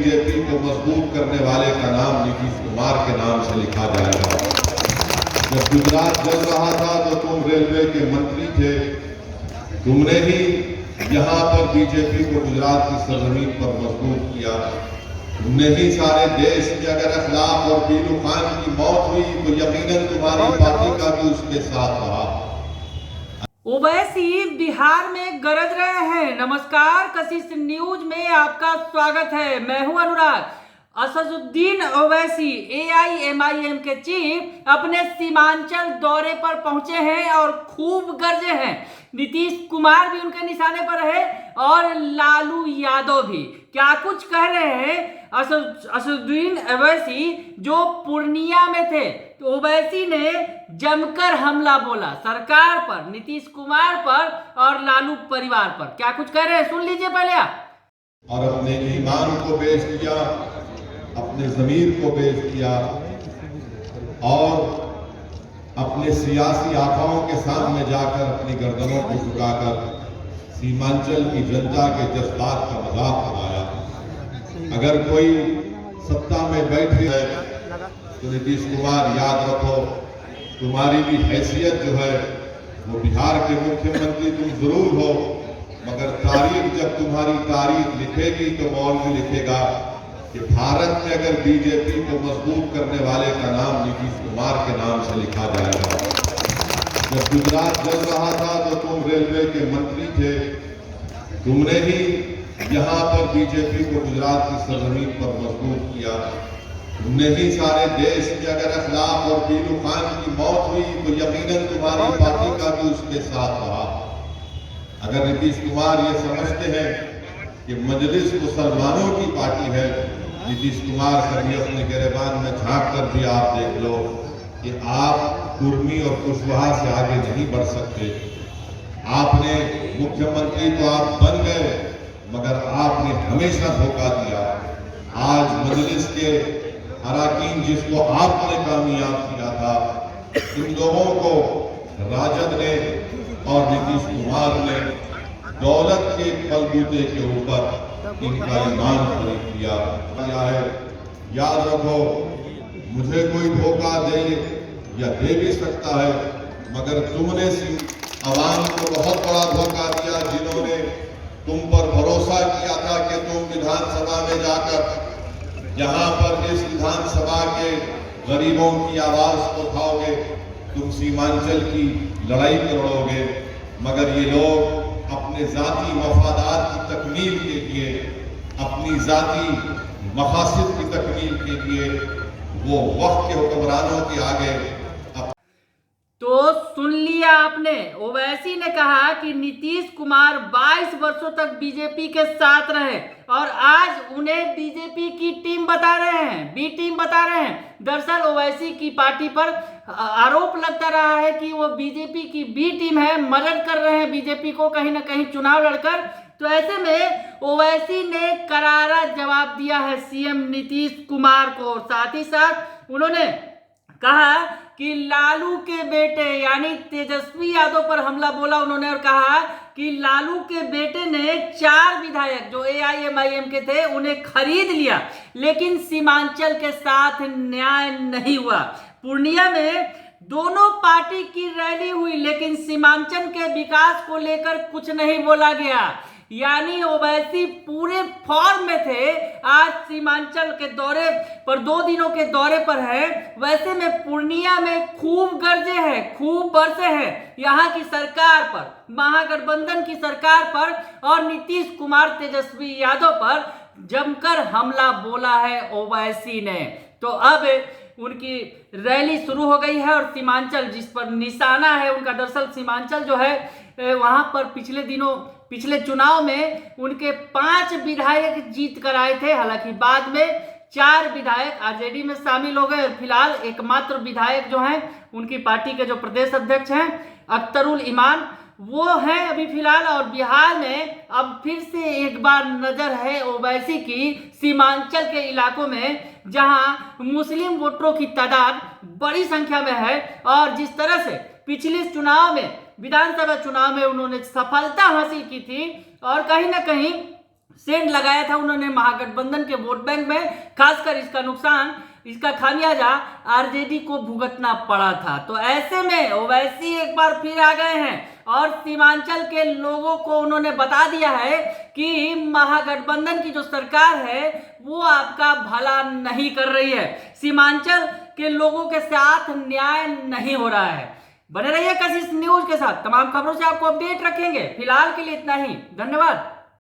BJP को मजबूत करने वाले का नाम नीतीश कुमार के नाम से लिखा जाएगा। जब गुजरात चल रहा था तो तुम रेलवे के मंत्री थे, तुमने ही यहाँ पर बीजेपी को गुजरात की सरजमीन पर मजबूत किया। तुमने ही सारे देश में अगर अखलाक और बीनू खान की मौत हुई तो यकीनन तुम्हारी पार्टी का भी उसके साथ रहा। ओवैसी बिहार में गरज रहे हैं। नमस्कार, कशिश न्यूज में आपका स्वागत है। मैं हूं अनुराग। असदुद्दीन ओवैसी AIMIM के चीफ अपने सीमांचल दौरे पर पहुंचे हैं और खूब गरजे हैं। नीतीश कुमार भी उनके निशाने पर है और लालू यादव भी। क्या कुछ कह रहे हैं असदुद्दीन ओवैसी जो पूर्णिया में थे, तो ओवैसी ने जमकर हमला बोला सरकार पर, नीतीश कुमार पर और लालू परिवार पर। क्या कुछ कह रहे हैं, सुन लीजिए पहले आप। और अपने ईमान को बेच दिया, अपने ज़मीर को बेच दिया और अपने सियासी आकाओं के सामने जाकर अपनी गर्दनों को झुकाकर सीमांचल की जनता के जज्बात का मजाक उड़ाया। अगर कोई सत्ता में बैठे है तो नीतीश कुमार याद रखो, तुम्हारी भी हैसियत जो है वो बिहार के मुख्यमंत्री तुम जरूर हो, मगर तारीख जब तुम्हारी तारीख लिखेगी तो मौलवी लिखेगा कि भारत में अगर बीजेपी को मजबूत करने वाले का नाम नीतीश कुमार के नाम से लिखा जाएगा। जब गुजरात चल रहा था तो तुम रेलवे के मंत्री थे, तुमने ही यहाँ पर बीजेपी को गुजरात की सरजमीन पर मजबूत किया। तुमने ही सारे देश में अगर अखलाक और बीनू खान की मौत हुई तो यकीनन तुम्हारी पार्टी का भी उसके साथ रहा। अगर नीतीश कुमार ये समझते हैं कि मजलिस मुसलमानों की पार्टी है, नीतीश कुमार कभी अपने गिरेबान में झांक कर भी आप देख लो कि आप कुर्मी और कुशवाहा से आगे नहीं बढ़ सकते। आपने मुख्यमंत्री तो आप बन गए, मगर आपने हमेशा धोखा दिया। आज मजलिस के अराकीन जिसको आपने कामयाब किया था, इन लोगों को राजद ने और नीतीश कुमार ने दौलत के बलबूते के ऊपर इनका ईमान खरीद किया है। याद रखो, मुझे कोई धोखा दे या दे भी सकता है, मगर तुमने आवाम को बहुत बड़ा धोखा दिया, जिन्होंने तुम पर भरोसा किया था कि तुम विधानसभा में जाकर यहाँ पर इस विधानसभा के गरीबों की आवाज को उठाओगे, तुम सीमांचल की लड़ाई लड़ोगे, मगर ये लोग अपने जाती मफादात की तकमील के लिए, अपनी जाती मकासद की तकमील के लिए वो वक्त के हुक्मरानों के आगे। तो सुन लिया आपने, ओवैसी ने कहा कि नीतीश कुमार 22 वर्षों तक बीजेपी के साथ रहे और आज उन्हें बीजेपी की टीम बता रहे हैं, बी टीम बता रहे हैं। दरअसल ओवैसी की पार्टी पर आरोप लगता रहा है कि वो बीजेपी की बी टीम है, मदद कर रहे हैं बीजेपी को कहीं ना कहीं चुनाव लड़कर। तो ऐसे में ओवैसी ने करारा जवाब दिया है सीएम नीतीश कुमार को। साथ ही साथ उन्होंने कहा कि लालू के बेटे यानी तेजस्वी यादव पर हमला बोला उन्होंने और कहा कि लालू के बेटे ने 4 विधायक जो AIMIM के थे उन्हें खरीद लिया, लेकिन सीमांचल के साथ न्याय नहीं हुआ। पूर्णिया में दोनों पार्टी की रैली हुई, लेकिन सीमांचल के विकास को लेकर कुछ नहीं बोला गया। यानी ओवैसी पूरे फॉर्म में थे। आज सीमांचल के दौरे पर 2 दिनों के दौरे पर है। वैसे में पूर्णिया में खूब गरजे हैं, खूब बरसे हैं यहाँ की सरकार पर, महागठबंधन की सरकार पर और नीतीश कुमार तेजस्वी यादव पर जमकर हमला बोला है ओवैसी ने। तो अब उनकी रैली शुरू हो गई है और सीमांचल जिस पर निशाना है उनका, दरअसल सीमांचल जो है वहां पर पिछले चुनाव में उनके 5 विधायक जीत कर आए थे। हालांकि बाद में 4 विधायक आरजेडी में शामिल हो गए। फिलहाल एकमात्र विधायक जो हैं उनकी पार्टी के जो प्रदेश अध्यक्ष हैं अख्तरुल इमान, वो हैं अभी फिलहाल। और बिहार में अब फिर से एक बार नजर है ओवैसी की सीमांचल के इलाकों में, जहां मुस्लिम वोटरों की तादाद बड़ी संख्या में है और जिस तरह से पिछले चुनाव में, विधानसभा चुनाव में उन्होंने सफलता हासिल की थी और कहीं ना कहीं सेंध लगाया था उन्होंने महागठबंधन के वोट बैंक में, खासकर इसका नुकसान, इसका खामियाजा आरजेडी को भुगतना पड़ा था। तो ऐसे में ओवैसी एक बार फिर आ गए हैं और सीमांचल के लोगों को उन्होंने बता दिया है कि महागठबंधन की जो सरकार है वो आपका भला नहीं कर रही है, सीमांचल के लोगों के साथ न्याय नहीं हो रहा है। बने रहिए कशिश न्यूज के साथ, तमाम खबरों से आपको अपडेट रखेंगे। फिलहाल के लिए इतना ही, धन्यवाद।